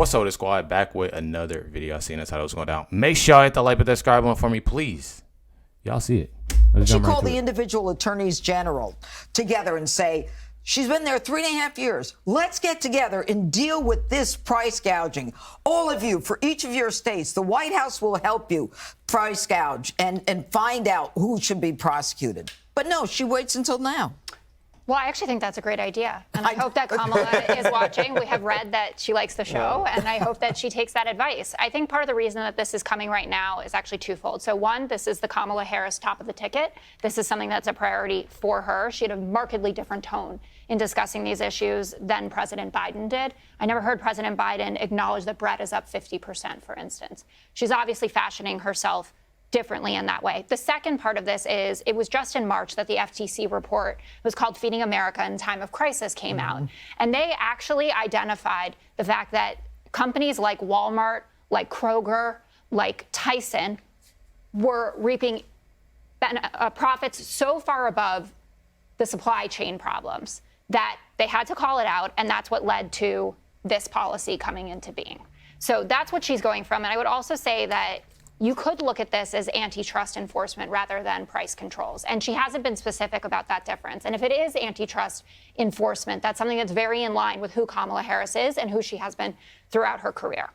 What's up, the squad? Back with another video. I seen that's how it was going down. Make sure y'all hit the like and subscribe button for me, please. Y'all see it. She called the individual attorneys general together and say, she's been there 3.5 years. Let's get together and deal with this price gouging. All of you, for each of your states, the White House will help you price gouge and find out who should be prosecuted. But no, she waits until now. Well, I actually think that's a great idea. And I hope that Kamala is watching. We have read that she likes the show, and I hope that she takes that advice. I think part of the reason that this is coming right now is actually twofold. So one, this is the Kamala Harris top of the ticket. This is something that's a priority for her. She had a markedly different tone in discussing these issues than President Biden did. I never heard President Biden acknowledge that bread is up 50%, for instance. She's obviously fashioning herself differently in that way. The second part of this is it was just in March that the FTC report was called Feeding America in Time of Crisis came out. And they actually identified the fact that companies like Walmart, like Kroger, like Tyson were reaping profits so far above the supply chain problems that they had to call it out. And that's what led to this policy coming into being. So that's what she's going from. And I would also say that you could look at this as antitrust enforcement rather than price controls. And she hasn't been specific about that difference. And if it is antitrust enforcement, that's something that's very in line with who Kamala Harris is and who she has been throughout her career.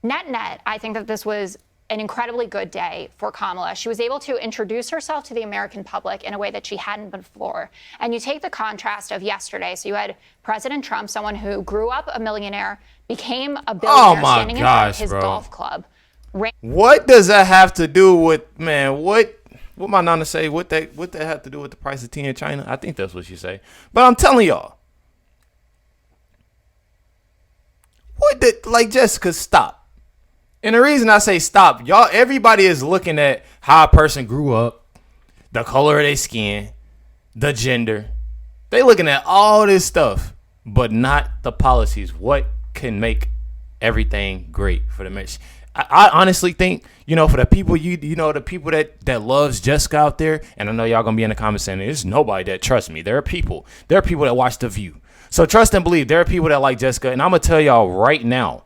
Net, I think that this was an incredibly good day for Kamala. She was able to introduce herself to the American public in a way that she hadn't before. And you take the contrast of yesterday. So you had President Trump, someone who grew up a millionaire, became a billionaire, standing in front of his golf club. What does that have to do with, man, what my nana say? What that have to do with the price of tea in China? I think that's what she say. But I'm telling y'all, Jessica, stop. And the reason I say stop, y'all, everybody is looking at how a person grew up, the color of their skin, the gender. They looking at all this stuff, but not the policies. What can make everything great for the mission? I honestly think, for the people, the people that loves Jessica out there, and I know y'all going to be in the comments saying, there's nobody that trusts me. There are people that watch The View. So trust and believe there are people that like Jessica. And I'm going to tell y'all right now.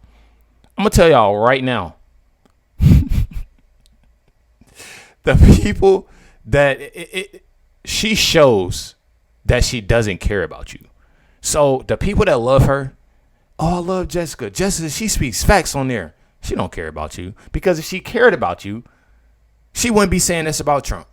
The people that she shows that she doesn't care about you. So the people that love her, I love Jessica. Jessica, she speaks facts on there. She don't care about you, because if she cared about you, she wouldn't be saying this about Trump.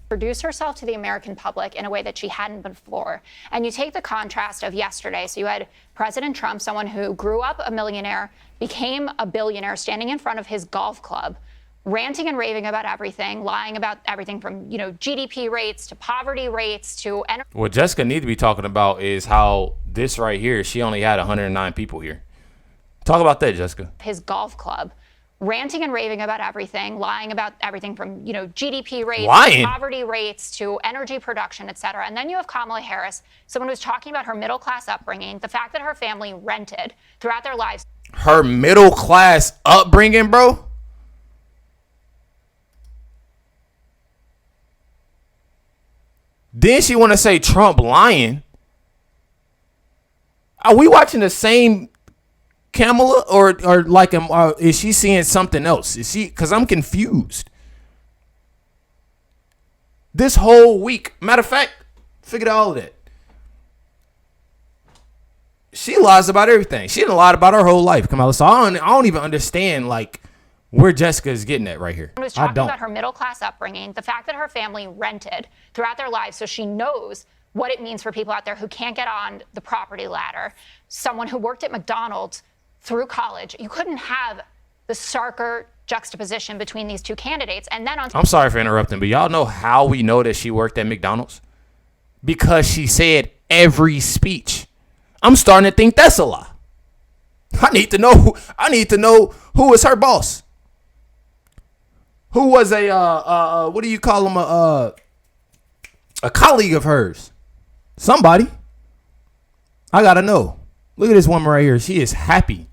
Introduce herself to the American public in a way that she hadn't before. And you take the contrast of yesterday. So you had President Trump, someone who grew up a millionaire, became a billionaire, standing in front of his golf club, ranting and raving about everything, lying about everything from, GDP rates to poverty rates to energy. What Jessica needs to be talking about is how this right here, she only had 109 people here. Talk about that, Jessica. His golf club, ranting and raving about everything, lying about everything from, GDP rates, to poverty rates to energy production, et cetera. And then you have Kamala Harris, someone who's talking about her middle class upbringing, the fact that her family rented throughout their lives. Her middle class upbringing, bro? Then she want to say Trump lying. Are we watching the same Kamala, or is she seeing something else? Is she? Because I'm confused. This whole week, matter of fact, figured out all of that. She lies about everything. She didn't lie about her whole life, Kamala. So I don't even understand where Jessica is getting at right here. She was talking about her middle class upbringing, the fact that her family rented throughout their lives, so she knows what it means for people out there who can't get on the property ladder. Someone who worked at McDonald's through college. You couldn't have the starker juxtaposition between these two candidates. And then I'm sorry for interrupting, but y'all know how we know that she worked at McDonald's? Because she said every speech. I'm starting to think that's a lie. I need to know who is her boss. Who was what do you call him? A colleague of hers. Somebody. I gotta know. Look at this woman right here. She is happy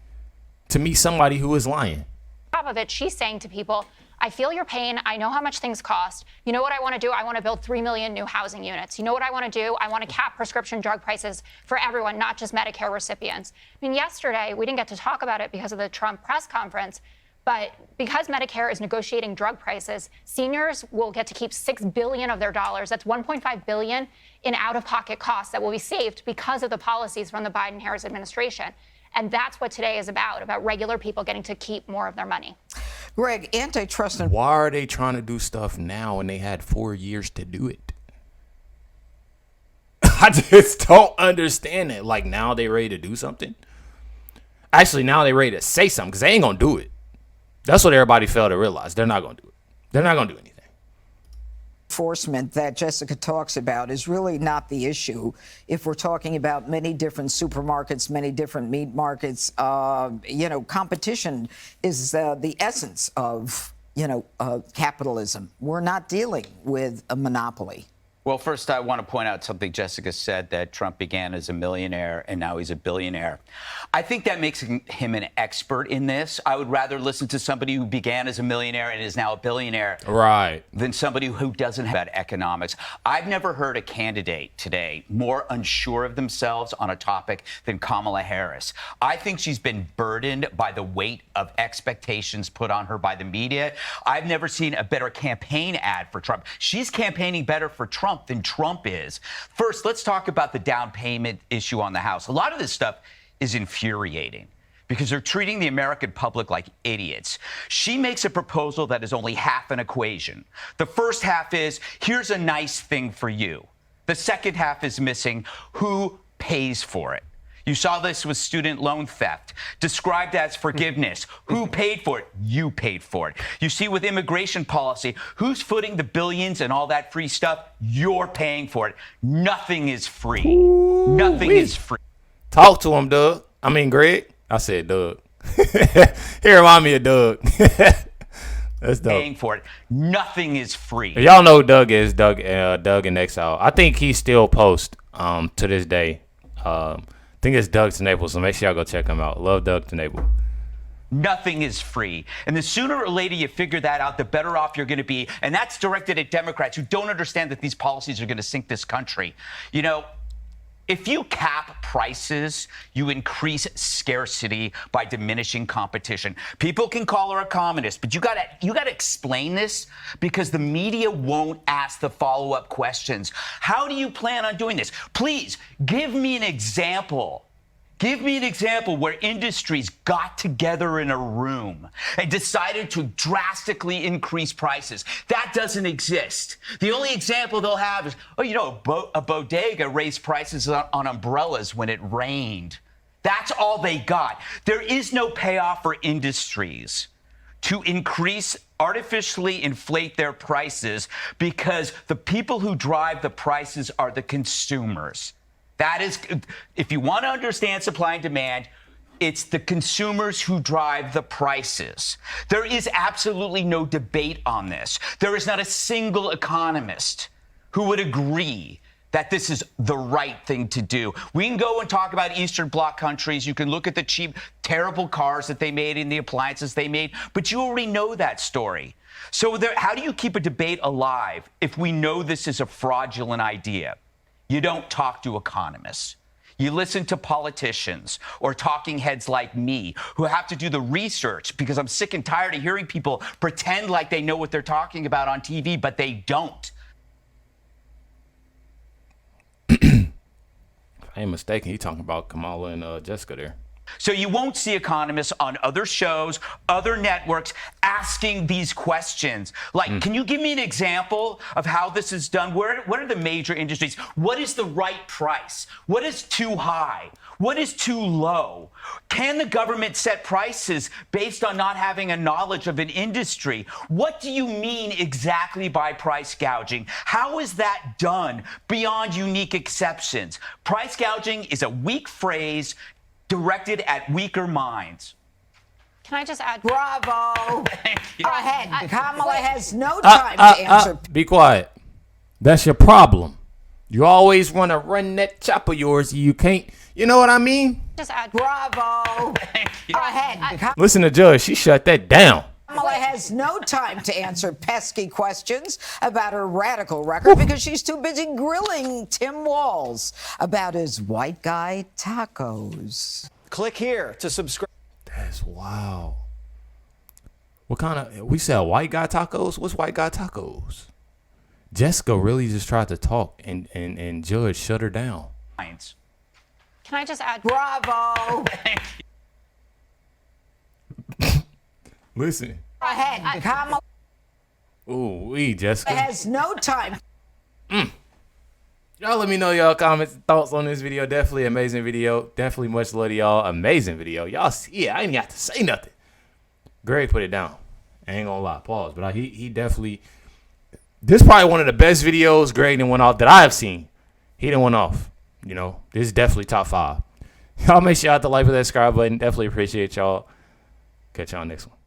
to meet somebody who is lying. On top of it, she's saying to people, I feel your pain. I know how much things cost. You know what I want to do? I want to build 3 million new housing units. You know what I want to do? I want to cap prescription drug prices for everyone, not just Medicare recipients. I mean, yesterday, we didn't get to talk about it because of the Trump press conference, but because Medicare is negotiating drug prices, seniors will get to keep $6 billion of their dollars. That's $1.5 billion in out-of-pocket costs that will be saved because of the policies from the Biden-Harris administration. And that's what today is about regular people getting to keep more of their money. Greg, antitrust and Why are they trying to do stuff now when they had 4 years to do it? I just don't understand it. Like, now they ready to do something? Actually, now they ready to say something because they ain't going to do it. That's what everybody failed to realize. They're not going to do it. They're not going to do anything. enforcement that Jessica talks about is really not the issue. If we're talking about many different supermarkets, many different meat markets, competition is the essence of, capitalism. We're not dealing with a monopoly. Well, first, I want to point out something Jessica said, that Trump began as a millionaire and now he's a billionaire. I think that makes him an expert in this. I would rather listen to somebody who began as a millionaire and is now a billionaire than somebody who doesn't have that economics. I've never heard a candidate today more unsure of themselves on a topic than Kamala Harris. I think she's been burdened by the weight of expectations put on her by the media. I've never seen a better campaign ad for Trump. She's campaigning better for Trump than Trump is. First, let's talk about the down payment issue on the House. A lot of this stuff is infuriating because they're treating the American public like idiots. She makes a proposal that is only half an equation. The first half is, here's a nice thing for you. The second half is missing, who pays for it? You saw this with student loan theft, described as forgiveness. Who paid for it? You paid for it. You see with immigration policy, who's footing the billions and all that free stuff? You're paying for it. Nothing is free. Nothing is free. Talk to him, Doug. I mean, Greg. I said Doug. He remind me of Doug. That's dope. Paying for it. Nothing is free. Y'all know who Doug is, Doug in Exile. I think he still posts to this day. I think it's Doug Tenable, so make sure y'all go check him out. Love Doug Tenable. Nothing is free. And the sooner or later you figure that out, the better off you're going to be. And that's directed at Democrats who don't understand that these policies are going to sink this country. If you cap prices, you increase scarcity by diminishing competition. People can call her a communist, but you gotta explain this because the media won't ask the follow-up questions. How do you plan on doing this? Please give me an example. Give me an example where industries got together in a room and decided to drastically increase prices. That doesn't exist. The only example they'll have is, a bodega raised prices on umbrellas when it rained. That's all they got. There is no payoff for industries to artificially inflate their prices because the people who drive the prices are the consumers. That is, if you want to understand supply and demand, it's the consumers who drive the prices. There is absolutely no debate on this. There is not a single economist who would agree that this is the right thing to do. We can go and talk about Eastern Bloc countries. You can look at the cheap, terrible cars that they made and the appliances they made, but you already know that story. So how do you keep a debate alive if we know this is a fraudulent idea? You don't talk to economists. You listen to politicians or talking heads like me who have to do the research because I'm sick and tired of hearing people pretend like they know what they're talking about on TV, but they don't. If I ain't mistaken, he talking about Kamala and Jessica there. So you won't see economists on other shows, other networks asking these questions. Like, can you give me an example of how this is done? What are the major industries? What is the right price? What is too high? What is too low? Can the government set prices based on not having a knowledge of an industry? What do you mean exactly by price gouging? How is that done beyond unique exceptions? Price gouging is a weak phrase directed at weaker minds. Can I just add? Bravo. Go ahead. Kamala has no time to answer. Be quiet. That's your problem. You always want to run that chop of yours. You can't. You know what I mean? Just add. Bravo. Go ahead. Listen to Judge. She shut that down. Kamala has no time to answer pesky questions about her radical record because she's too busy grilling Tim Walz about his white guy tacos. Click here to subscribe. That's wow. What kind of, we sell white guy tacos? What's white guy tacos? Jessica really just tried to talk and Judge shut her down. Can I just add? Bravo. Listen. Go ahead. Kamala Ooh, Jessica. has no time. Y'all let me know y'all comments and thoughts on this video. Definitely amazing video. Definitely much love to y'all. Amazing video. Y'all see it. I ain't got to say nothing. Greg put it down. I ain't gonna lie. Pause. But he definitely, this is probably one of the best videos Greg done went off that I have seen. He done went off. You know, this is definitely top 5. Y'all make sure y'all hit the like with that subscribe button. Definitely appreciate y'all. Catch y'all next one.